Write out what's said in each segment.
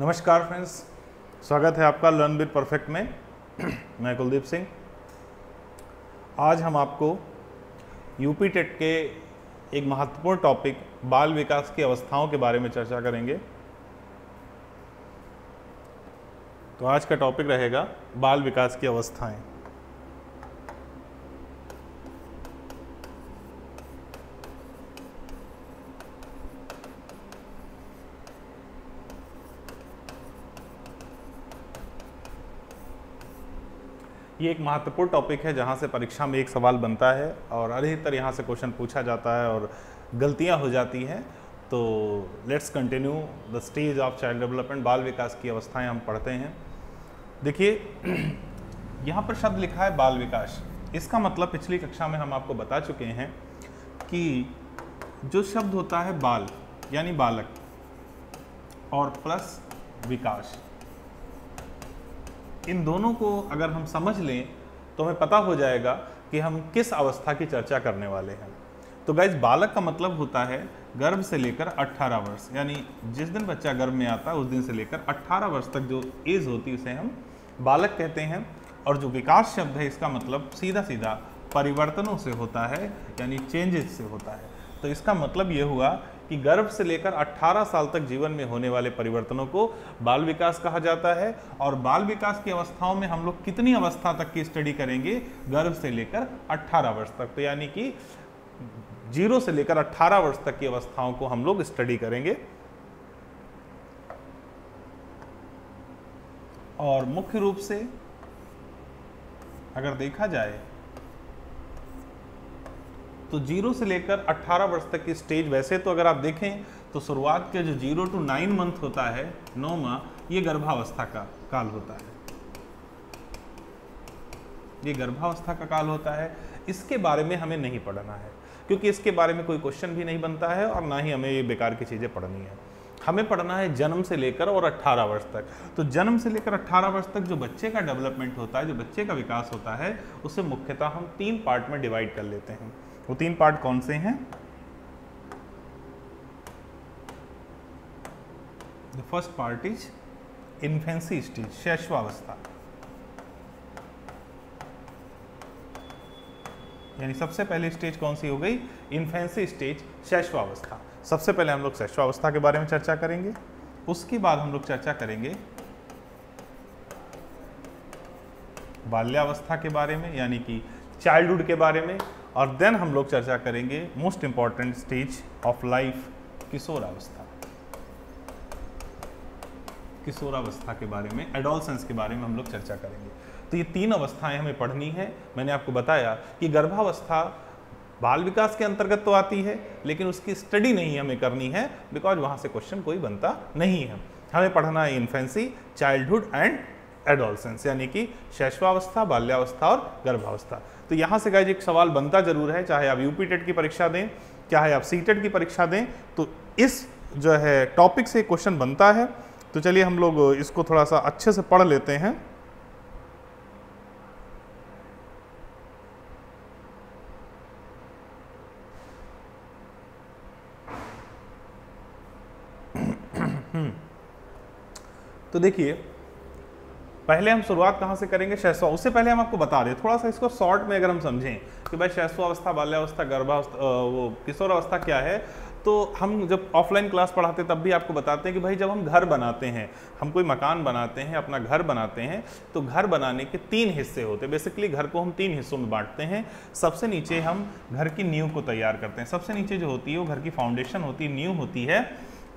नमस्कार फ्रेंड्स, स्वागत है आपका लर्न विद परफेक्ट में। मैं कुलदीप सिंह। आज हम आपको यूपी टेट के एक महत्वपूर्ण टॉपिक बाल विकास की अवस्थाओं के बारे में चर्चा करेंगे। तो आज का टॉपिक रहेगा बाल विकास की अवस्थाएं। ये एक महत्वपूर्ण टॉपिक है जहाँ से परीक्षा में एक सवाल बनता है और अधिकतर यहाँ से क्वेश्चन पूछा जाता है और गलतियाँ हो जाती हैं। तो let's continue the stage of child development. बाल विकास की अवस्थाएं हम पढ़ते हैं। देखिए, यहाँ पर शब्द लिखा है बाल विकास। इसका मतलब पिछली कक्षा में हम आपको बता चुके हैं कि जो शब्द होता है बाल यानी बालक और प्लस विकास, इन दोनों को अगर हम समझ लें तो हमें पता हो जाएगा कि हम किस अवस्था की चर्चा करने वाले हैं। तो गाइस, बालक का मतलब होता है गर्भ से लेकर 18 वर्ष, यानी जिस दिन बच्चा गर्भ में आता है उस दिन से लेकर 18 वर्ष तक जो एज होती है उसे हम बालक कहते हैं। और जो विकास शब्द है इसका मतलब सीधा सीधा परिवर्तनों से होता है, यानी चेंजेस से होता है। तो इसका मतलब ये हुआ कि गर्भ से लेकर 18 साल तक जीवन में होने वाले परिवर्तनों को बाल विकास कहा जाता है। और बाल विकास की अवस्थाओं में हम लोग कितनी अवस्था तक की स्टडी करेंगे? गर्भ से लेकर 18 वर्ष तक। तो यानी कि 0 से लेकर 18 वर्ष तक की अवस्थाओं को हम लोग स्टडी करेंगे। और मुख्य रूप से अगर देखा जाए तो 0 से लेकर 18 वर्ष तक की स्टेज, वैसे तो अगर आप देखें तो शुरुआत के जो 0 to 9 मंथ होता है, 9 माह, ये गर्भावस्था का काल होता है। ये गर्भावस्था का काल होता है। इसके बारे में हमें नहीं पढ़ना है क्योंकि इसके बारे में कोई क्वेश्चन भी नहीं बनता है और ना ही हमें ये बेकार की चीज़ें पढ़नी है। हमें पढ़ना है जन्म से लेकर और 18 वर्ष तक। तो जन्म से लेकर 18 वर्ष तक जो बच्चे का डेवलपमेंट होता है, जो बच्चे का विकास होता है, उसे मुख्यतः हम 3 पार्ट में डिवाइड कर लेते हैं। वो 3 पार्ट कौन से हैं? The first part is infancy stage, शैशवावस्था। यानी सबसे पहली स्टेज कौन सी हो गई? इन्फेंसी स्टेज, शैशवावस्था। सबसे पहले हम लोग शैशवावस्था के बारे में चर्चा करेंगे। उसके बाद हम लोग चर्चा करेंगे बाल्यावस्था के बारे में, यानी कि चाइल्डहुड के बारे में। और देन हम लोग चर्चा करेंगे most important stage of life, किशोरावस्था। किशोरावस्था के बारे में, एडोलसेंस के बारे में हम लोग चर्चा करेंगे। तो ये 3 अवस्थाएं हमें पढ़नी है। मैंने आपको बताया कि गर्भावस्था बाल विकास के अंतर्गत तो आती है, लेकिन उसकी स्टडी नहीं हमें करनी है बिकॉज वहां से क्वेश्चन कोई बनता नहीं है। हमें पढ़ना है इन्फेंसी, चाइल्डहुड एंड एडोलसेंस, यानी कि शैशवावस्था, बाल्यावस्था और गर्भावस्था। तो यहाँ से गाइस एक सवाल बनता जरूर है, चाहे आप यूपी टेट की परीक्षा दें, चाहे आप सीटेट की परीक्षा दें, तो इस जो है टॉपिक से क्वेश्चन बनता है। तो चलिए हम लोग इसको थोड़ा सा अच्छे से पढ़ लेते हैं। तो देखिए, पहले हम शुरुआत कहाँ से करेंगे? शैशवा। उससे पहले हम आपको बता दें थोड़ा सा इसको शॉर्ट में, अगर हम समझें कि भाई शैशवावस्था, बाल्यावस्था, गर्भावस्था, वो किशोरावस्था क्या है। तो हम जब ऑफलाइन क्लास पढ़ाते तब भी आपको बताते हैं कि भाई जब हम घर बनाते हैं, हम कोई मकान बनाते हैं, अपना घर बनाते हैं, तो घर बनाने के 3 हिस्से होते हैं। बेसिकली घर को हम 3 हिस्सों में बांटते हैं। सबसे नीचे हम घर की नींव को तैयार करते हैं। सबसे नीचे जो होती है वो घर की फाउंडेशन होती है, नींव होती है।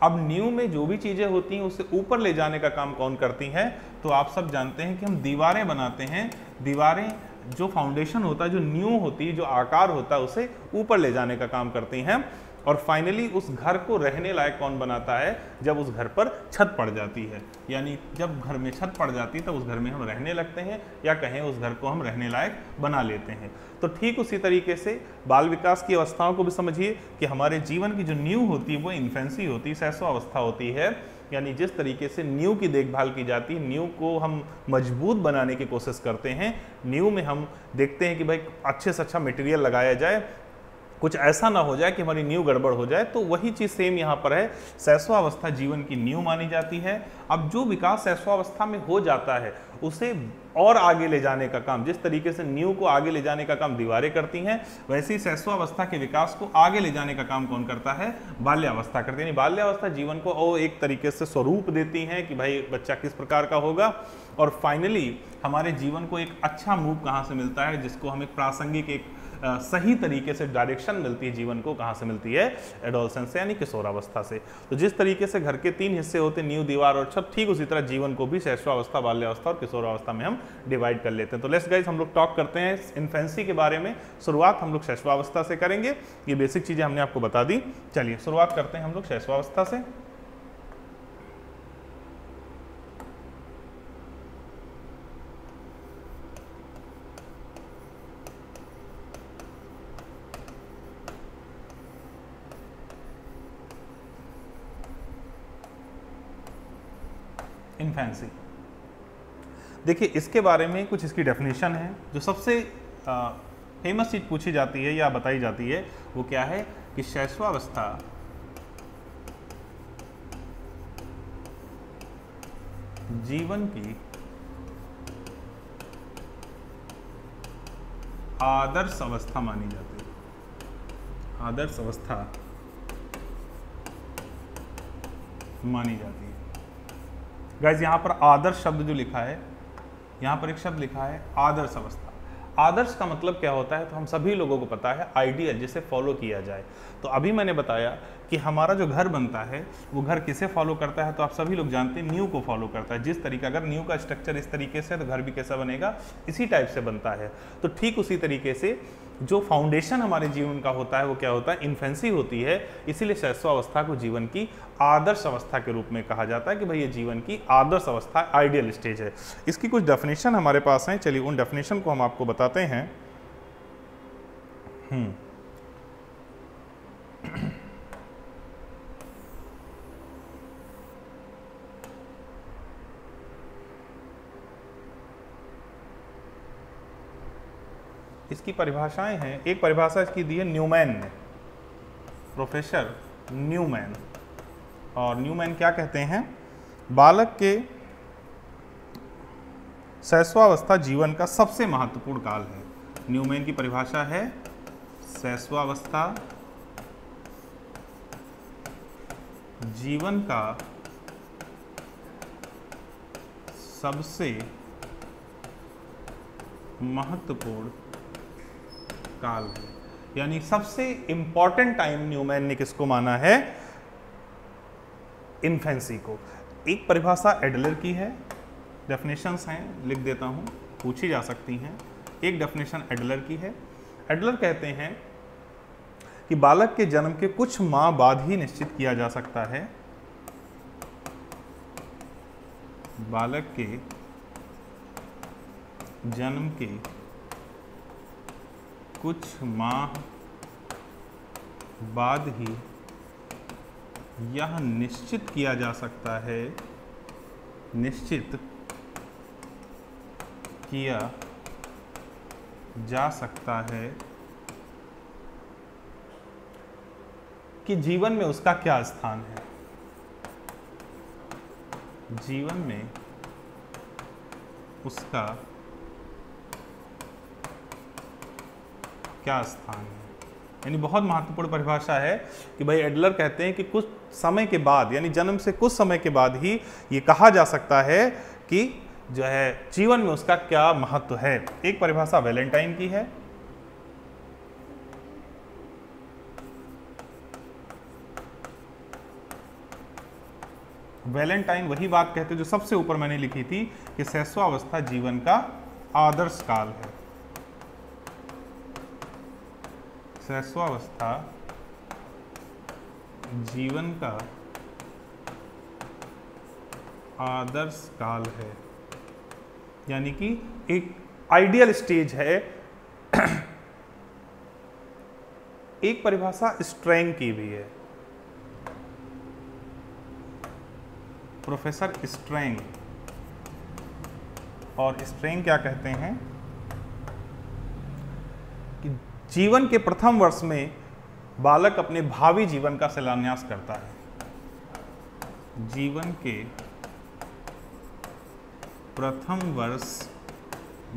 अब नींव में जो भी चीज़ें होती हैं उसे ऊपर ले जाने का काम कौन करती हैं? तो आप सब जानते हैं कि हम दीवारें बनाते हैं। दीवारें, जो फाउंडेशन होता है, जो नींव होती है, जो आकार होता है, उसे ऊपर ले जाने का काम करती हैं। और फाइनली उस घर को रहने लायक कौन बनाता है? जब उस घर पर छत पड़ जाती है, यानी जब घर में छत पड़ जाती है तब उस घर में हम रहने लगते हैं, या कहें उस घर को हम रहने लायक बना लेते हैं। तो ठीक उसी तरीके से बाल विकास की अवस्थाओं को भी समझिए कि हमारे जीवन की जो नींव होती है वो इन्फेंसी होती है, शैशवावस्था होती है। यानी जिस तरीके से नींव की देखभाल की जाती है, नींव को हम मजबूत बनाने की कोशिश करते हैं। नींव में हम देखते हैं कि भाई अच्छे से अच्छा मटेरियल लगाया जाए, कुछ ऐसा ना हो जाए कि हमारी नींव गड़बड़ हो जाए। तो वही चीज़ सेम यहाँ पर है, शैशवावस्था जीवन की नींव मानी जाती है। अब जो विकास शैशवावस्था में हो जाता है उसे और आगे ले जाने का काम, जिस तरीके से नींव को आगे ले जाने का काम दीवारें करती हैं, वैसे ही शैशवावस्था के विकास को आगे ले जाने का काम कौन करता है? बाल्यावस्था करती है। यानी बाल्यावस्था जीवन को और एक तरीके से स्वरूप देती है कि भाई बच्चा किस प्रकार का होगा। और फाइनली हमारे जीवन को एक अच्छा मूव कहाँ से मिलता है, जिसको हम एक प्रासंगिक, एक सही तरीके से डायरेक्शन मिलती है जीवन को, कहाँ से मिलती है? एडोलसेंस से, यानी किशोरावस्था से। तो जिस तरीके से घर के 3 हिस्से होते हैं, नींव, दीवार और छत, ठीक उसी तरह जीवन को भी शैशवावस्था, बाल्यावस्था और किशोरावस्था में हम डिवाइड कर लेते हैं। तो लेट्स गाइस हम लोग टॉक करते हैं इन्फेंसी के बारे में। शुरुआत हम लोग शैशवावस्था से करेंगे। ये बेसिक चीजें हमने आपको बता दी। चलिए शुरुआत करते हैं हम लोग शैशवावस्था से। इन्फेंसी, देखिए इसके बारे में कुछ इसकी डेफिनेशन है। जो सबसे फेमस चीज पूछी जाती है या बताई जाती है वो क्या है कि शैशवावस्था जीवन की आदर्श अवस्था मानी जाती है। आदर्श अवस्था मानी जाती है। गाइज यहाँ पर आदर्श शब्द जो लिखा है, यहाँ पर एक शब्द लिखा है आदर्श अवस्था। आदर्श का मतलब क्या होता है? तो हम सभी लोगों को पता है, आइडियल, जिसे फॉलो किया जाए। तो अभी मैंने बताया कि हमारा जो घर बनता है वो घर किसे फॉलो करता है? तो आप सभी लोग जानते हैं, नींव को फॉलो करता है। जिस तरीका, अगर नींव का स्ट्रक्चर इस तरीके से, तो घर भी कैसा बनेगा? इसी टाइप से बनता है। तो ठीक उसी तरीके से जो फाउंडेशन हमारे जीवन का होता है वो क्या होता है? इन्फेंसी होती है। इसीलिए शैशवावस्था को जीवन की आदर्श अवस्था के रूप में कहा जाता है कि भाई ये जीवन की आदर्श अवस्था, आइडियल स्टेज है। इसकी कुछ डेफिनेशन हमारे पास हैं। चलिए उन डेफिनेशन को हम आपको बताते हैं। इसकी परिभाषाएं हैं। एक परिभाषा इसकी दी है न्यूमैन ने, प्रोफेसर न्यूमैन। और न्यूमैन क्या कहते हैं? बालक के शैशवावस्था जीवन का सबसे महत्वपूर्ण काल है। न्यूमैन की परिभाषा है शैशवावस्था जीवन का सबसे महत्वपूर्ण काल है। यानी सबसे इंपॉर्टेंट टाइम न्यूमैन ने किसको माना है? इन्फेंसी को। एक परिभाषा एडलर की है, डेफिनेशंस हैं, लिख देता हूं, पूछी जा सकती हैं। एक डेफिनेशन एडलर की है। एडलर कहते हैं कि बालक के जन्म के कुछ माह बाद ही निश्चित किया जा सकता है। बालक के जन्म के कुछ माह बाद ही यह निश्चित किया जा सकता है, निश्चित किया जा सकता है कि जीवन में उसका क्या स्थान है। जीवन में उसका क्या स्थान है। यानी बहुत महत्वपूर्ण परिभाषा है कि भाई एडलर कहते हैं कि कुछ समय के बाद, यानी जन्म से कुछ समय के बाद ही ये कहा जा सकता है कि जो है जीवन में उसका क्या महत्व है। एक परिभाषा वैलेंटाइन की है। वैलेंटाइन वही बात कहते हैं जो सबसे ऊपर मैंने लिखी थी कि शैशवावस्था जीवन का आदर्श काल है। शैशवावस्था जीवन का आदर्श काल है, यानी कि एक आइडियल स्टेज है। एक परिभाषा स्ट्रैंग की भी है, प्रोफेसर स्ट्रैंग। और स्ट्रैंग क्या कहते हैं कि जीवन के प्रथम वर्ष में बालक अपने भावी जीवन का शिलान्यास करता है। जीवन के प्रथम वर्ष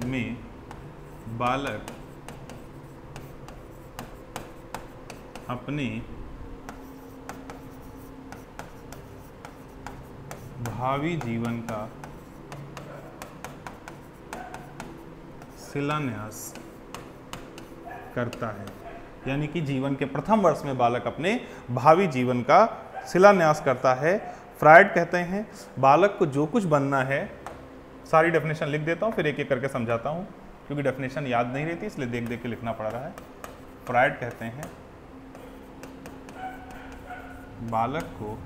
में बालक अपने भावी जीवन का शिलान्यास करता है। यानी कि जीवन के प्रथम वर्ष में बालक अपने भावी जीवन का शिलान्यास करता है। फ्रायड कहते हैं बालक को जो कुछ बनना है, सारी डेफिनेशन लिख देता हूँ फिर एक एक करके समझाता हूँ क्योंकि डेफिनेशन याद नहीं रहती इसलिए देख देख के लिखना पड़ रहा है। फ्रायड कहते हैं बालक को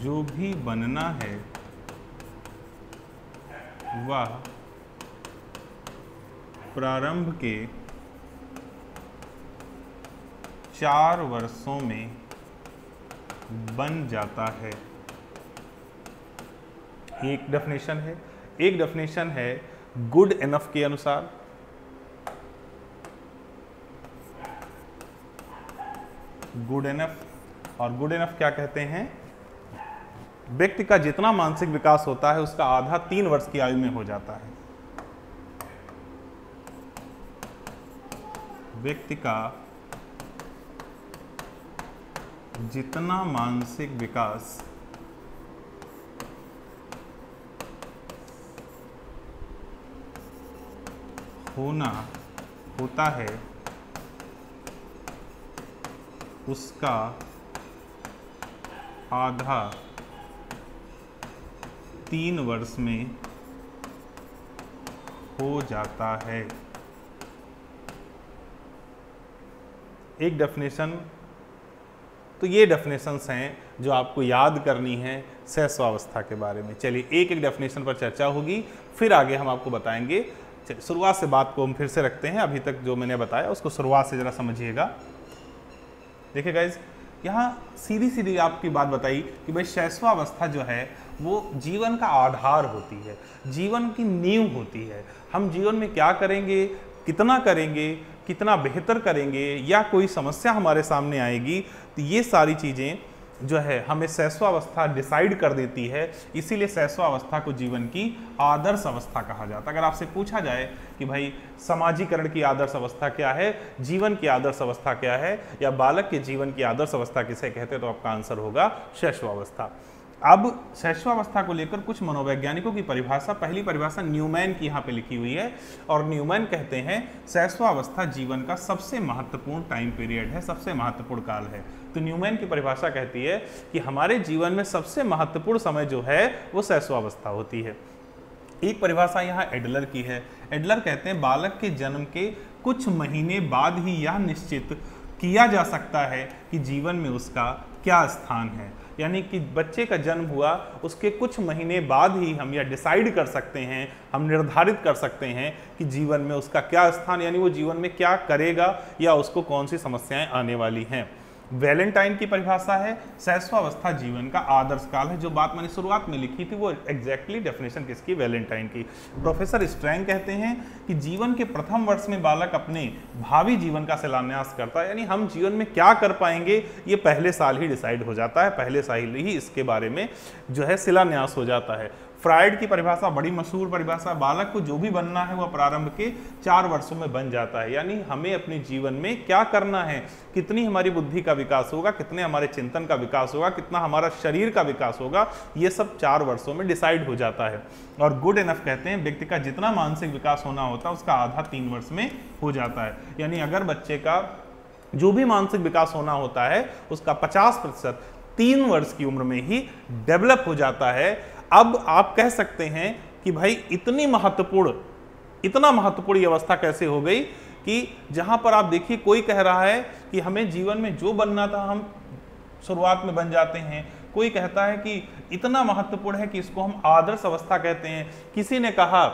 जो भी बनना है वह प्रारंभ के 4 वर्षों में बन जाता है। एक डेफिनेशन है। एक डेफिनेशन है गुड इनफ के अनुसार। गुड इनफ, और गुड इनफ क्या कहते हैं? व्यक्ति का जितना मानसिक विकास होता है उसका आधा 3 वर्ष की आयु में हो जाता है। व्यक्ति का जितना मानसिक विकास होता है उसका आधा 3 वर्ष में हो जाता है। एक डेफिनेशन, तो ये डेफिनेशंस हैं जो आपको याद करनी है शैशवावस्था के बारे में। चलिए एक एक डेफिनेशन पर चर्चा होगी, फिर आगे हम आपको बताएंगे। शुरुआत से बात को हम फिर से रखते हैं, अभी तक जो मैंने बताया उसको शुरुआत से जरा समझिएगा। देखिए गाइज, यहाँ सीधी सीधी आपकी बात बताई कि भाई शैशवावस्था जो है वो जीवन का आधार होती है, जीवन की नींव होती है। हम जीवन में क्या करेंगे, कितना बेहतर करेंगे, या कोई समस्या हमारे सामने आएगी, तो ये सारी चीज़ें जो है हमें शैशवावस्था डिसाइड कर देती है। इसीलिए शैशवावस्था को जीवन की आदर्श अवस्था कहा जाता है। अगर आपसे पूछा जाए कि भाई समाजीकरण की आदर्श अवस्था क्या है, जीवन की आदर्श अवस्था क्या है, या बालक के जीवन की आदर्श अवस्था किसे कहते हैं, तो आपका आंसर होगा शैशवावस्था। अब शैशवावस्था को लेकर कुछ मनोवैज्ञानिकों की परिभाषा, पहली परिभाषा न्यूमैन की यहाँ पे लिखी हुई है, और न्यूमैन कहते हैं शैशवावस्था जीवन का सबसे महत्वपूर्ण टाइम पीरियड है, सबसे महत्वपूर्ण काल है। तो न्यूमैन की परिभाषा कहती है कि हमारे जीवन में सबसे महत्वपूर्ण समय जो है वो शैशवावस्था होती है। एक परिभाषा यहाँ एडलर की है। एडलर कहते हैं बालक के जन्म के कुछ महीने बाद ही यह निश्चित किया जा सकता है कि जीवन में उसका क्या स्थान है। यानी कि बच्चे का जन्म हुआ उसके कुछ महीने बाद ही हम यह डिसाइड कर सकते हैं, हम निर्धारित कर सकते हैं कि जीवन में उसका क्या स्थान, यानी वो जीवन में क्या करेगा या उसको कौन सी समस्याएं आने वाली हैं। वैलेंटाइन की परिभाषा है शैशवावस्था जीवन का आदर्श काल है। जो बात मैंने शुरुआत में लिखी थी वो एग्जैक्टली डेफिनेशन किसकी, वैलेंटाइन की। प्रोफेसर स्ट्रैंग कहते हैं कि जीवन के प्रथम वर्ष में बालक अपने भावी जीवन का शिलान्यास करता है, यानी हम जीवन में क्या कर पाएंगे ये पहले साल ही डिसाइड हो जाता है, पहले साल ही इसके बारे में जो है शिलान्यास हो जाता है। फ्रायड की परिभाषा बड़ी मशहूर परिभाषा, बालक को जो भी बनना है वह प्रारंभ के 4 वर्षों में बन जाता है। यानी हमें अपने जीवन में क्या करना है, कितनी हमारी बुद्धि का विकास होगा, कितने हमारे चिंतन का विकास होगा, कितना हमारा शरीर का विकास होगा, ये सब 4 वर्षों में डिसाइड हो जाता है। और गुड इनफ कहते हैं व्यक्ति का जितना मानसिक विकास होना होता है उसका आधा 3 वर्ष में हो जाता है। यानी अगर बच्चे का जो भी मानसिक विकास होना होता है उसका 50% 3 वर्ष की उम्र में ही डेवलप हो जाता है। अब आप कह सकते हैं कि भाई इतना महत्वपूर्ण ये अवस्था कैसे हो गई कि जहां पर आप देखिए कोई कह रहा है कि हमें जीवन में जो बनना था हम शुरुआत में बन जाते हैं, कोई कहता है कि इतना महत्वपूर्ण है कि इसको हम आदर्श अवस्था कहते हैं। किसी ने कहा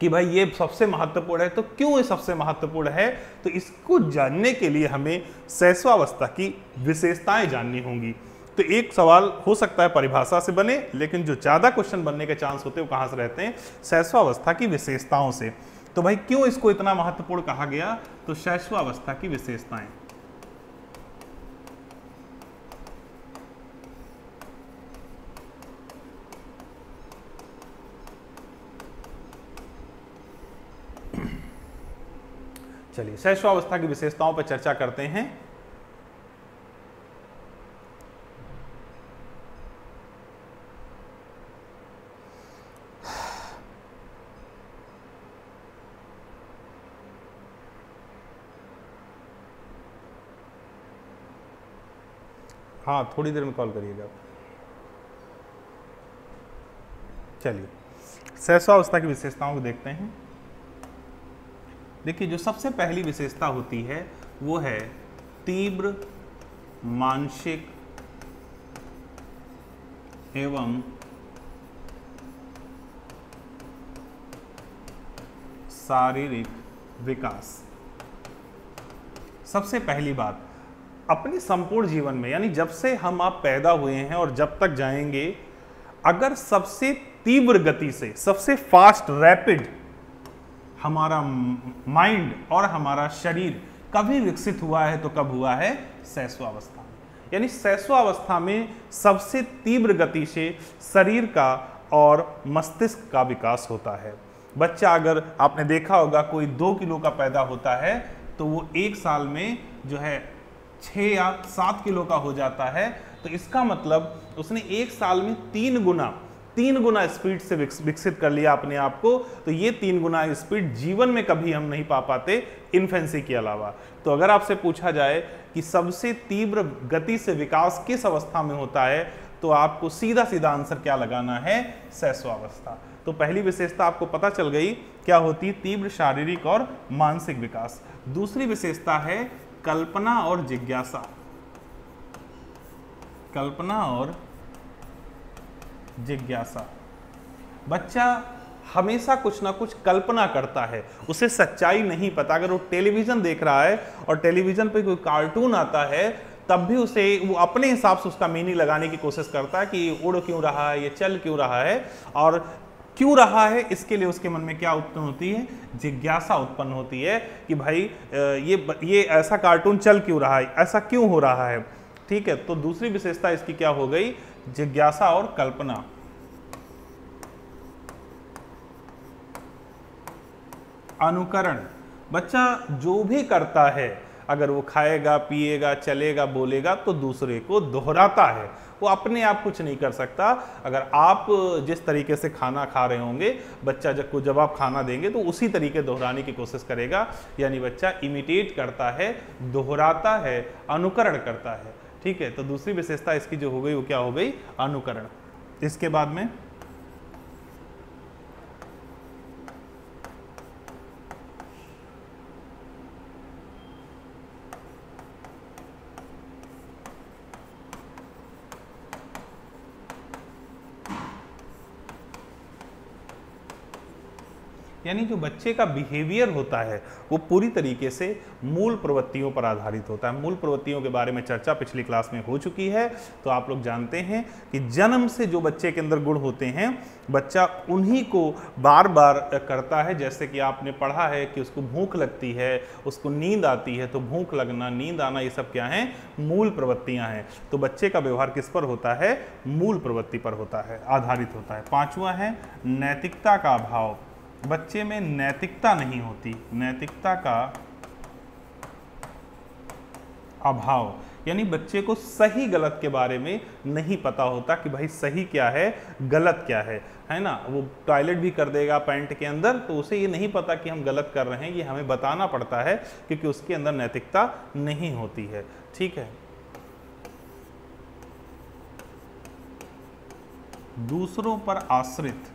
कि भाई ये सबसे महत्वपूर्ण है, तो क्यों ये सबसे महत्वपूर्ण है, तो इसको जानने के लिए हमें शैशवावस्था की विशेषताएं जाननी होंगी। तो एक सवाल हो सकता है परिभाषा से बने, लेकिन जो ज़्यादा क्वेश्चन बनने के चांस होते हैं वो कहाँ से रहते हैं, शैशवावस्था की विशेषताओं से। तो भाई क्यों इसको इतना महत्वपूर्ण कहा गया? तो शैशवावस्था की विशेषताएं। चलिए शैशवावस्था की विशेषताओं पर चर्चा करते हैं। हाँ, थोड़ी देर में कॉल करिएगा। चलिए शैशवावस्था की विशेषताओं को देखते हैं। देखिए जो सबसे पहली विशेषता होती है वो है तीव्र मानसिक एवं शारीरिक विकास। सबसे पहली बात, अपने संपूर्ण जीवन में यानी जब से हम आप पैदा हुए हैं और जब तक जाएंगे, अगर सबसे तीव्र गति से, सबसे फास्ट रैपिड हमारा माइंड और हमारा शरीर कभी विकसित हुआ है तो कब हुआ है? शैशवावस्था में। यानी शैशवावस्था में सबसे तीव्र गति से शरीर का और मस्तिष्क का विकास होता है। बच्चा, अगर आपने देखा होगा कोई 2 किलो का पैदा होता है तो वो 1 साल में जो है 6 या 7 किलो का हो जाता है। तो इसका मतलब उसने 1 साल में 3 गुना स्पीड से विकसित कर लिया अपने आप को। तो ये 3 गुना स्पीड जीवन में कभी हम नहीं पा पाते इन्फेंसी के अलावा। तो अगर आपसे पूछा जाए कि सबसे तीव्र गति से विकास किस अवस्था में होता है, तो आपको सीधा सीधा आंसर क्या लगाना है? शैशवावस्था। तो पहली विशेषता आपको पता चल गई क्या होती है? तीव्र शारीरिक और मानसिक विकास। दूसरी विशेषता है कल्पना और जिज्ञासा। कल्पना और जिज्ञासा। बच्चा हमेशा कुछ ना कुछ कल्पना करता है, उसे सच्चाई नहीं पता। अगर वो टेलीविजन देख रहा है और टेलीविजन पे कोई कार्टून आता है, तब भी उसे वो अपने हिसाब से उसका मीनिंग लगाने की कोशिश करता है कि उड़ क्यों रहा है, ये चल क्यों रहा है, और क्यों रहा है इसके लिए उसके मन में क्या उत्पन्न होती है? जिज्ञासा उत्पन्न होती है कि भाई ये ऐसा कार्टून चल क्यों रहा है, ऐसा क्यों हो रहा है। ठीक है, तो दूसरी विशेषता इसकी क्या हो गई? जिज्ञासा और कल्पना। अनुकरण। बच्चा जो भी करता है, अगर वो खाएगा, पिएगा, चलेगा, बोलेगा, तो दूसरे को दोहराता है। वो अपने आप कुछ नहीं कर सकता। अगर आप जिस तरीके से खाना खा रहे होंगे, बच्चा जब आप खाना देंगे तो उसी तरीके दोहराने की कोशिश करेगा। यानी बच्चा इमिटेट करता है, दोहराता है, अनुकरण करता है। ठीक है, तो दूसरी विशेषता इसकी जो हो गई वो क्या हो गई? अनुकरण। इसके बाद में यानी जो बच्चे का बिहेवियर होता है वो पूरी तरीके से मूल प्रवृत्तियों पर आधारित होता है। मूल प्रवृत्तियों के बारे में चर्चा पिछली क्लास में हो चुकी है। तो आप लोग जानते हैं कि जन्म से जो बच्चे के अंदर गुण होते हैं, बच्चा उन्हीं को बार बार करता है। जैसे कि आपने पढ़ा है कि उसको भूख लगती है, उसको नींद आती है, तो भूख लगना, नींद आना, ये सब क्या हैं? मूल प्रवृत्तियां हैं। तो बच्चे का व्यवहार किस पर होता है? मूल प्रवृत्ति पर होता है, आधारित होता है। 5वां है नैतिकता का अभाव। बच्चे में नैतिकता नहीं होती, नैतिकता का अभाव। यानी बच्चे को सही गलत के बारे में नहीं पता होता कि भाई सही क्या है, गलत क्या है ना। वो टॉयलेट भी कर देगा पैंट के अंदर, तो उसे ये नहीं पता कि हम गलत कर रहे हैं, ये हमें बताना पड़ता है, क्योंकि उसके अंदर नैतिकता नहीं होती है। ठीक है, दूसरों पर आश्रित।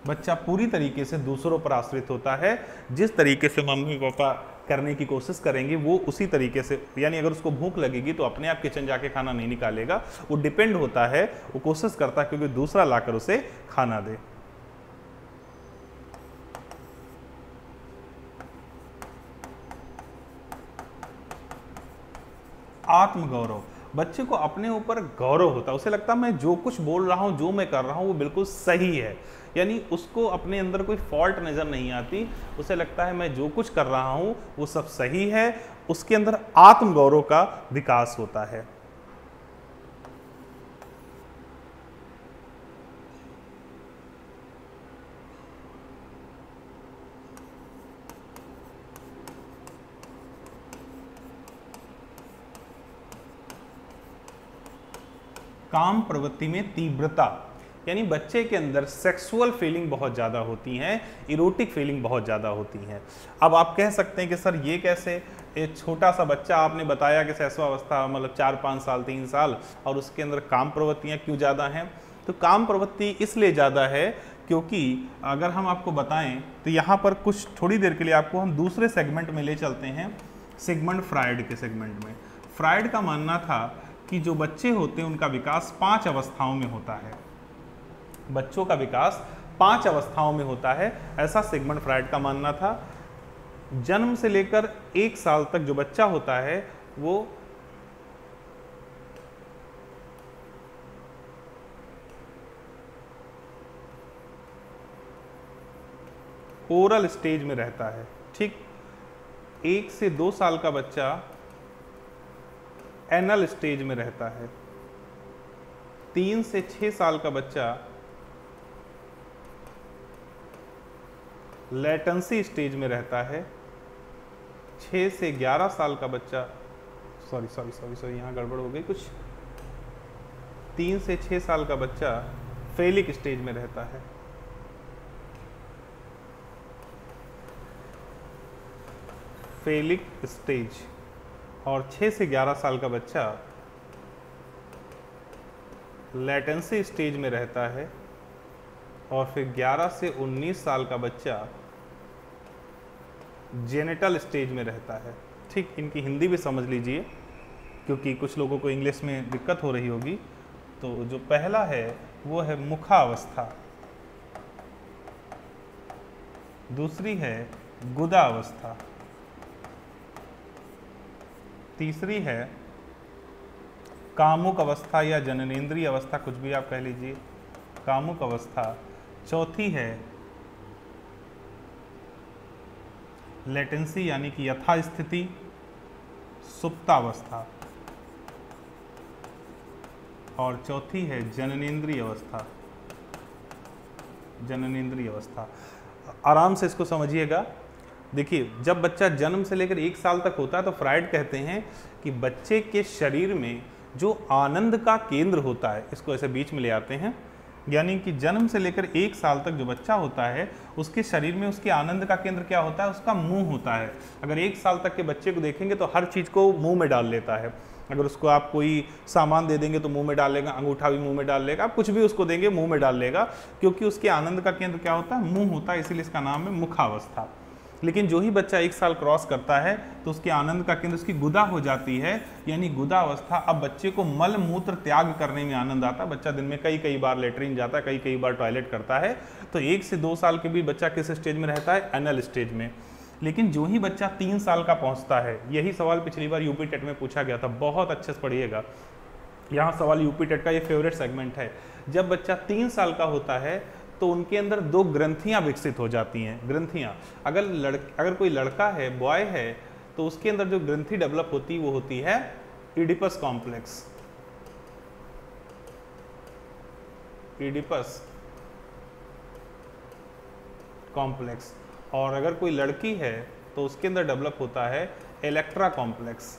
बच्चा पूरी तरीके से दूसरों पर आश्रित होता है। जिस तरीके से मम्मी पापा करने की कोशिश करेंगे वो उसी तरीके से, यानी अगर उसको भूख लगेगी तो अपने आप किचन जाके खाना नहीं निकालेगा, वो डिपेंड होता है, वो कोशिश करता है क्योंकि दूसरा लाकर उसे खाना दे। आत्मगौरव। बच्चे को अपने ऊपर गौरव होता है, उसे लगता है मैं जो कुछ बोल रहा हूँ, जो मैं कर रहा हूँ वो बिल्कुल सही है। यानी उसको अपने अंदर कोई फॉल्ट नज़र नहीं आती, उसे लगता है मैं जो कुछ कर रहा हूँ वो सब सही है, उसके अंदर आत्मगौरव का विकास होता है। काम प्रवृत्ति में तीव्रता, यानी बच्चे के अंदर सेक्सुअल फीलिंग बहुत ज़्यादा होती हैं, इरोटिक फीलिंग बहुत ज़्यादा होती हैं। अब आप कह सकते हैं कि सर ये कैसे, एक छोटा सा बच्चा आपने बताया कि शैशवावस्था मतलब 4-5 साल 3 साल, और उसके अंदर काम प्रवृत्तियाँ क्यों ज़्यादा हैं? तो काम प्रवृत्ति इसलिए ज़्यादा है क्योंकि अगर हम आपको बताएं तो यहाँ पर कुछ थोड़ी देर के लिए आपको हम दूसरे सेगमेंट में ले चलते हैं, सिगमंड फ्रायड के सेगमेंट में। फ्रायड का मानना था कि जो बच्चे होते हैं उनका विकास 5 अवस्थाओं में होता है, बच्चों का विकास 5 अवस्थाओं में होता है, ऐसा सिगमंड फ्रायड का मानना था। जन्म से लेकर 1 साल तक जो बच्चा होता है वो ओरल स्टेज में रहता है, ठीक। 1 से 2 साल का बच्चा एनल स्टेज में रहता है, 3 से 6 साल का बच्चा लेटेंसी स्टेज में रहता है, 6 से 11 साल का बच्चा सॉरी यहाँ गड़बड़ हो गई कुछ, 3 से 6 साल का बच्चा फेलिक स्टेज में रहता है, फेलिक स्टेज, और 6 से 11 साल का बच्चा लेटेंसी स्टेज में रहता है, और फिर 11 से 19 साल का बच्चा जेनिटल स्टेज में रहता है, ठीक। इनकी हिंदी भी समझ लीजिए क्योंकि कुछ लोगों को इंग्लिश में दिक्कत हो रही होगी। तो जो पहला है वो है मुखावस्था, दूसरी है गुदावस्था, तीसरी है कामुक अवस्था या जननेंद्रिय अवस्था, कुछ भी आप कह लीजिए, कामुक अवस्था, चौथी है लेटेंसी यानी कि यथास्थिति सुप्तावस्था, और चौथी है जननेंद्रिय अवस्था, जननेंद्रिय अवस्था। आराम से इसको समझिएगा। देखिए, जब बच्चा जन्म से लेकर 1 साल तक होता है तो फ्रायड कहते हैं कि बच्चे के शरीर में जो आनंद का केंद्र होता है, इसको ऐसे बीच में ले आते हैं, यानी कि जन्म से लेकर 1 साल तक जो बच्चा होता है उसके शरीर में उसके आनंद का केंद्र क्या होता है? उसका मुंह होता है। अगर 1 साल तक के बच्चे को देखेंगे तो हर चीज़ को मुंह में डाल लेता है। अगर उसको आप कोई सामान दे देंगे तो मुंह में डाल लेगा, अंगूठा भी मुंह में डाल लेगा, आप कुछ भी उसको देंगे मुंह में डाल लेगा, क्योंकि उसके आनंद का केंद्र क्या होता है? मुंह होता है, इसीलिए इसका नाम है मुखावस्था। लेकिन जो ही बच्चा 1 साल क्रॉस करता है तो उसके आनंद का केंद्र उसकी गुदा हो जाती है, यानी गुदा अवस्था। अब बच्चे को मल मूत्र त्याग करने में आनंद आता है। बच्चा दिन में कई बार लेटरिन जाता है, कई बार टॉयलेट करता है। तो 1 से 2 साल के बीच बच्चा किस स्टेज में रहता है? एनल स्टेज में। लेकिन जो ही बच्चा 3 साल का पहुंचता है, यही सवाल पिछली बार यूपी टेट में पूछा गया था, बहुत अच्छे से पढ़िएगा, यहाँ सवाल यूपी टेट का ये फेवरेट सेगमेंट है। जब बच्चा 3 साल का होता है तो उनके अंदर 2 ग्रंथियां विकसित हो जाती हैं। ग्रंथियां, अगर कोई लड़का है, बॉय है, तो उसके अंदर जो ग्रंथि डेवलप होती है वो होती है इडिपस कॉम्प्लेक्स, इडिपस कॉम्प्लेक्स। और अगर कोई लड़की है तो उसके अंदर डेवलप होता है इलेक्ट्रा कॉम्प्लेक्स,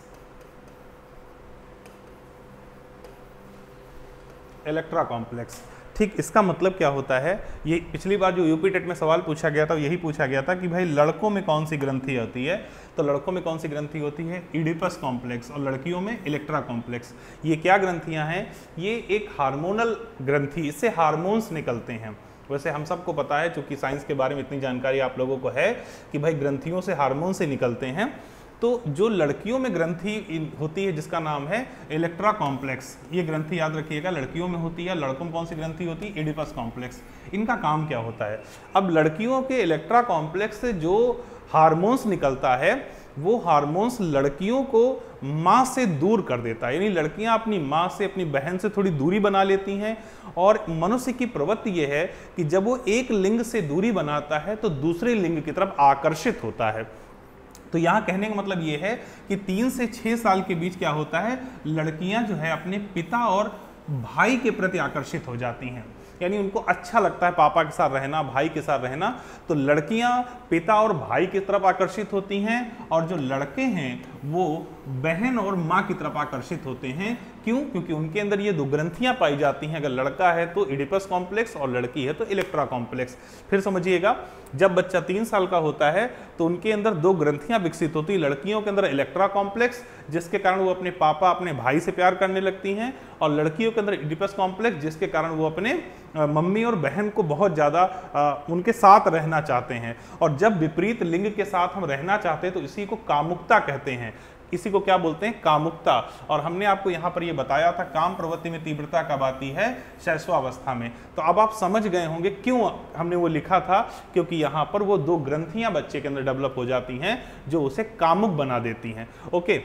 इलेक्ट्रा कॉम्प्लेक्स। ठीक, इसका मतलब क्या होता है? ये पिछली बार जो यूपी टेट में सवाल पूछा गया था, यही पूछा गया था कि भाई लड़कों में कौन सी ग्रंथि होती है, तो लड़कों में कौन सी ग्रंथि होती है? इडिपस कॉम्प्लेक्स, और लड़कियों में इलेक्ट्रा कॉम्प्लेक्स। ये क्या ग्रंथियां हैं? ये एक हार्मोनल ग्रंथि, इससे हार्मोन्स निकलते हैं। वैसे हम सबको पता है, चूंकि साइंस के बारे में इतनी जानकारी आप लोगों को है कि भाई ग्रंथियों से हार्मोन से निकलते हैं। तो जो लड़कियों में ग्रंथि होती है जिसका नाम है इलेक्ट्रा कॉम्प्लेक्स, ये ग्रंथि याद रखिएगा, लड़कियों में होती है। लड़कों में कौन सी ग्रंथि होती है? Oedipus complex. इनका काम क्या होता है? अब लड़कियों के इलेक्ट्रा कॉम्प्लेक्स से जो हार्मोन्स निकलता है, वो हार्मोन्स लड़कियों को माँ से दूर कर देता है, यानी लड़कियां अपनी माँ से, अपनी बहन से थोड़ी दूरी बना लेती हैं। और मनुष्य की प्रवृत्ति यह है कि जब वो एक लिंग से दूरी बनाता है तो दूसरे लिंग की तरफ आकर्षित होता है। तो यहाँ कहने का मतलब ये है कि 3 से 6 साल के बीच क्या होता है, लड़कियां जो है अपने पिता और भाई के प्रति आकर्षित हो जाती हैं, यानी उनको अच्छा लगता है पापा के साथ रहना, भाई के साथ रहना। तो लड़कियां पिता और भाई की तरफ आकर्षित होती हैं और जो लड़के हैं वो बहन और माँ की तरफ आकर्षित होते हैं। क्यों? क्योंकि उनके अंदर ये 2 ग्रंथियां पाई जाती हैं। अगर लड़का है तो इडिपस कॉम्प्लेक्स और लड़की है तो इलेक्ट्रा कॉम्प्लेक्स। फिर समझिएगा, जब बच्चा 3 साल का होता है तो उनके अंदर 2 ग्रंथियां विकसित होती हैं। लड़कियों के अंदर इलेक्ट्रा कॉम्प्लेक्स, जिसके कारण वो अपने पापा, अपने भाई से प्यार करने लगती हैं, और लड़कियों के अंदर इडिपस कॉम्प्लेक्स, जिसके कारण वो अपने मम्मी और बहन को बहुत ज़्यादा उनके साथ रहना चाहते हैं। और जब विपरीत लिंग के साथ हम रहना चाहते हैं तो इसी को कामुकता कहते हैं। इसी को क्या बोलते हैं? कामुकता। और हमने आपको यहाँ पर ये बताया था काम प्रवृत्ति में तीव्रता कब आती है? शैशवावस्था में। तो अब आप समझ गए होंगे क्यों हमने वो लिखा था, क्योंकि यहाँ पर वो 2 ग्रंथियां बच्चे के अंदर डेवलप हो जाती हैं जो उसे कामुक बना देती हैं। ओके,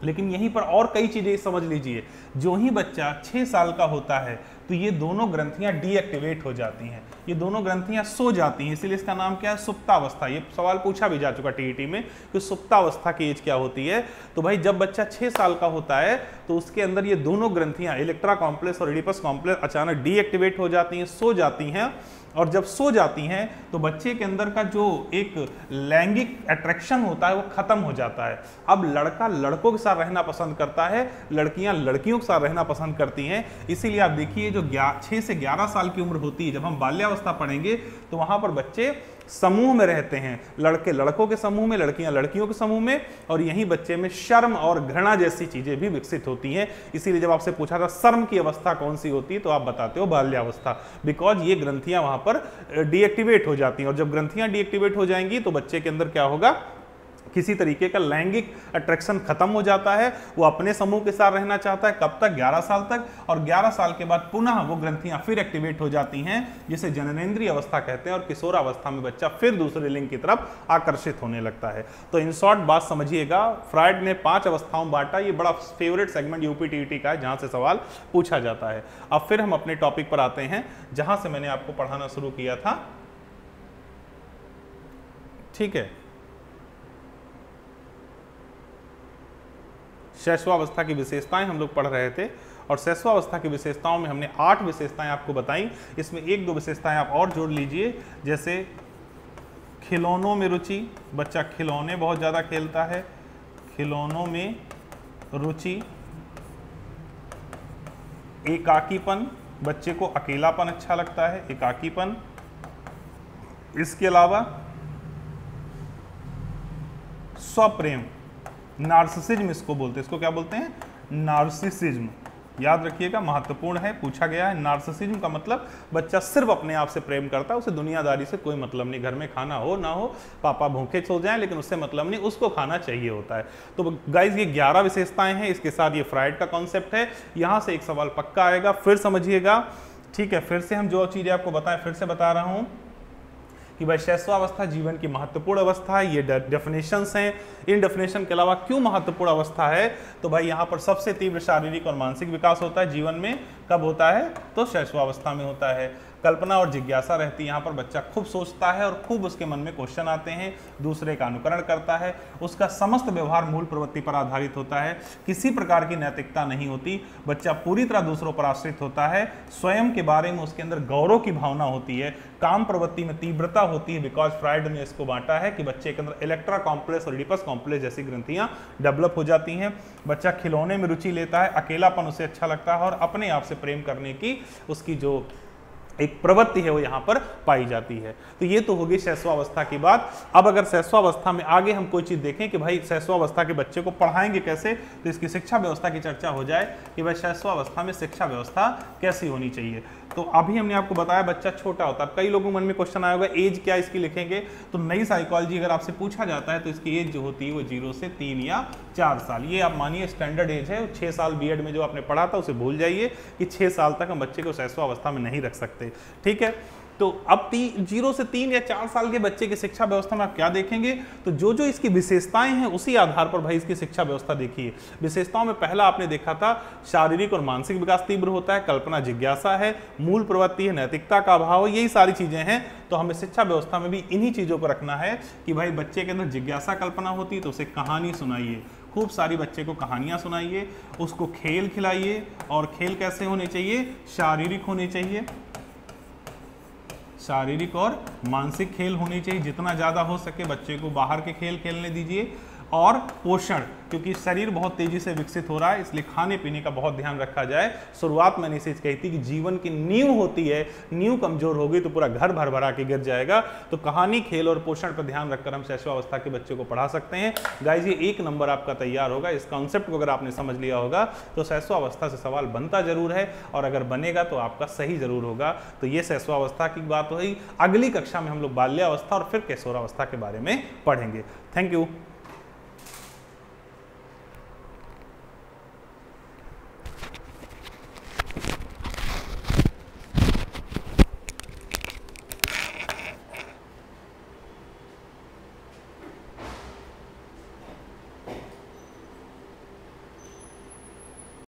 लेकिन यहीं पर और कई चीजें समझ लीजिए। जो ही बच्चा 6 साल का होता है तो ये दोनों ग्रंथियां डीएक्टिवेट हो जाती हैं, ये दोनों ग्रंथियां सो जाती हैं, इसीलिए इसका नाम क्या है? सुप्तावस्था। ये सवाल पूछा भी जा चुका टीईटी में कि सुप्तावस्था की एज क्या होती है। तो भाई जब बच्चा 6 साल का होता है तो उसके अंदर ये दोनों ग्रंथियां इलेक्ट्रा कॉम्प्लेक्स और इडिपस कॉम्प्लेक्स अचानक डीएक्टिवेट हो जाती हैं, सो जाती हैं। और जब सो जाती हैं तो बच्चे के अंदर का जो एक लैंगिक अट्रैक्शन होता है वो खत्म हो जाता है। अब लड़का लड़कों के साथ रहना पसंद करता है, लड़कियां लड़कियों के साथ रहना पसंद करती हैं। इसीलिए आप देखिए जो 6 से 11 साल की उम्र होती है, जब हम बाल्यावस्था पढ़ेंगे तो वहां पर बच्चे समूह में रहते हैं, लड़के लड़कों के समूह में, लड़कियां लड़कियों के समूह में, और यहीं बच्चे में शर्म और घृणा जैसी चीजें भी विकसित होती हैं। इसीलिए जब आपसे पूछा था शर्म की अवस्था कौन सी होती है तो आप बताते हो बाल्यावस्था, बिकॉज ये ग्रंथियां वहां पर डीएक्टिवेट हो जाती हैं। और जब ग्रंथियां डीएक्टिवेट हो जाएंगी तो बच्चे के अंदर क्या होगा? किसी तरीके का लैंगिक अट्रैक्शन खत्म हो जाता है, वो अपने समूह के साथ रहना चाहता है। कब तक? 11 साल तक। और 11 साल के बाद पुनः वो ग्रंथियां फिर एक्टिवेट हो जाती हैं, जिसे जननेंद्रिय अवस्था कहते हैं। और किशोरावस्था में बच्चा फिर दूसरे लिंग की तरफ आकर्षित होने लगता है। तो इन शॉर्ट बात समझिएगा, फ्रायड ने 5 अवस्थाओं में बांटा। ये बड़ा फेवरेट सेगमेंट यूपीटीईटी का है जहां से सवाल पूछा जाता है। अब फिर हम अपने टॉपिक पर आते हैं जहां से मैंने आपको पढ़ाना शुरू किया था। ठीक है, शैशवावस्था की विशेषताएं हम लोग पढ़ रहे थे, और शैशवावस्था की विशेषताओं में हमने 8 विशेषताएं आपको बताई। इसमें 1-2 विशेषताएं आप और जोड़ लीजिए, जैसे खिलौनों में रुचि, बच्चा खिलौने बहुत ज़्यादा खेलता है, खिलौनों में रुचि। एकाकीपन, बच्चे को अकेलापन अच्छा लगता है, एकाकीपन। इसके अलावा स्वप्रेम, नार्सिसिज्म इसको बोलते हैं। इसको क्या बोलते हैं? नार्सिसिज्म। याद रखिएगा, महत्वपूर्ण है, पूछा गया है। नार्सिसिज्म का मतलब बच्चा सिर्फ अपने आप से प्रेम करता है, उसे दुनियादारी से कोई मतलब नहीं। घर में खाना हो ना हो, पापा भूखे सो जाएं, लेकिन उससे मतलब नहीं, उसको खाना चाहिए होता है। तो गाइज ये 11 विशेषताएं हैं, इसके साथ ये फ्रायड का कॉन्सेप्ट है। यहां से एक सवाल पक्का आएगा, फिर समझिएगा। ठीक है, फिर से हम जो चीजें आपको बताएं फिर से बता रहा हूं कि भाई शैशवावस्था जीवन की महत्वपूर्ण अवस्था है। ये डेफिनेशंस हैं। इन डेफिनेशन के अलावा क्यों महत्वपूर्ण अवस्था है? तो भाई यहाँ पर सबसे तीव्र शारीरिक और मानसिक विकास होता है जीवन में। कब होता है? तो शैशवावस्था में होता है। कल्पना और जिज्ञासा रहती है, यहाँ पर बच्चा खूब सोचता है और खूब उसके मन में क्वेश्चन आते हैं, दूसरे का अनुकरण करता है, उसका समस्त व्यवहार मूल प्रवृत्ति पर आधारित होता है, किसी प्रकार की नैतिकता नहीं होती, बच्चा पूरी तरह दूसरों पर आश्रित होता है, स्वयं के बारे में उसके अंदर गौरव की भावना होती है, काम प्रवृत्ति में तीव्रता होती है। बिकॉज फ्रायड ने इसको बांटा है कि बच्चे के अंदर इलेक्ट्रा कॉम्प्लेक्स और इडिपस कॉम्प्लेक्स जैसी ग्रंथियां डेवलप हो जाती हैं। बच्चा खिलौने में रुचि लेता है, अकेलापन उसे अच्छा लगता है, और अपने आप से प्रेम करने की उसकी जो एक प्रवृत्ति है वो यहाँ पर पाई जाती है। तो ये तो होगी शैशवावस्था की बात। अब अगर शैशवावस्था में आगे हम कोई चीज देखें कि भाई शैशवावस्था के बच्चे को पढ़ाएंगे कैसे, तो इसकी शिक्षा व्यवस्था की चर्चा हो जाए कि भाई शैशवावस्था में शिक्षा व्यवस्था कैसी होनी चाहिए। तो अभी हमने आपको बताया बच्चा छोटा होता है। कई लोगों के मन में क्वेश्चन आया होगा एज क्या इसकी लिखेंगे, तो नई साइकोलॉजी अगर आपसे पूछा जाता है तो इसकी एज जो होती है वो 0 से 3 या 4 साल, ये आप मानिए स्टैंडर्ड एज है। 6 साल बीएड में जो आपने पढ़ा था उसे भूल जाइए कि 6 साल तक हम बच्चे को शैशवावस्था में नहीं रख सकते। ठीक है, तो अब 0 से 3 या 4 साल के बच्चे की शिक्षा व्यवस्था में आप क्या देखेंगे, तो जो जो इसकी विशेषताएं हैं उसी आधार पर भाई इसकी शिक्षा व्यवस्था देखिए। विशेषताओं में पहला आपने देखा था शारीरिक और मानसिक विकास तीव्र होता है, कल्पना जिज्ञासा है, मूल प्रवृत्ति है, नैतिकता का अभाव है, यही सारी चीजें हैं। तो हमें शिक्षा व्यवस्था में भी इन्हीं चीजों को रखना है कि भाई बच्चे के अंदर जिज्ञासा कल्पना होती है तो उसे कहानी सुनाइए, खूब सारी बच्चे को कहानियां सुनाइए, उसको खेल खिलाइए, और खेल कैसे होने चाहिए, शारीरिक होने चाहिए, शारीरिक और मानसिक खेल होने चाहिए, जितना ज़्यादा हो सके बच्चे को बाहर के खेल खेलने दीजिए। और पोषण, क्योंकि शरीर बहुत तेजी से विकसित हो रहा है, इसलिए खाने पीने का बहुत ध्यान रखा जाए। शुरुआत में मैंने इसे कही थी कि जीवन की नींव होती है, नींव कमजोर होगी तो पूरा घर भर भरा के गिर जाएगा। तो कहानी, खेल और पोषण पर ध्यान रखकर हम शैशवावस्था के बच्चे को पढ़ा सकते हैं। गाइस ये 1 नंबर आपका तैयार होगा। इस कॉन्सेप्ट को अगर आपने समझ लिया होगा तो शैशवावस्था से सवाल बनता जरूर है, और अगर बनेगा तो आपका सही जरूर होगा। तो ये शैशवावस्था की बात हुई। अगली कक्षा में हम लोग बाल्यावस्था और फिर किशोरावस्था के बारे में पढ़ेंगे। Thank you.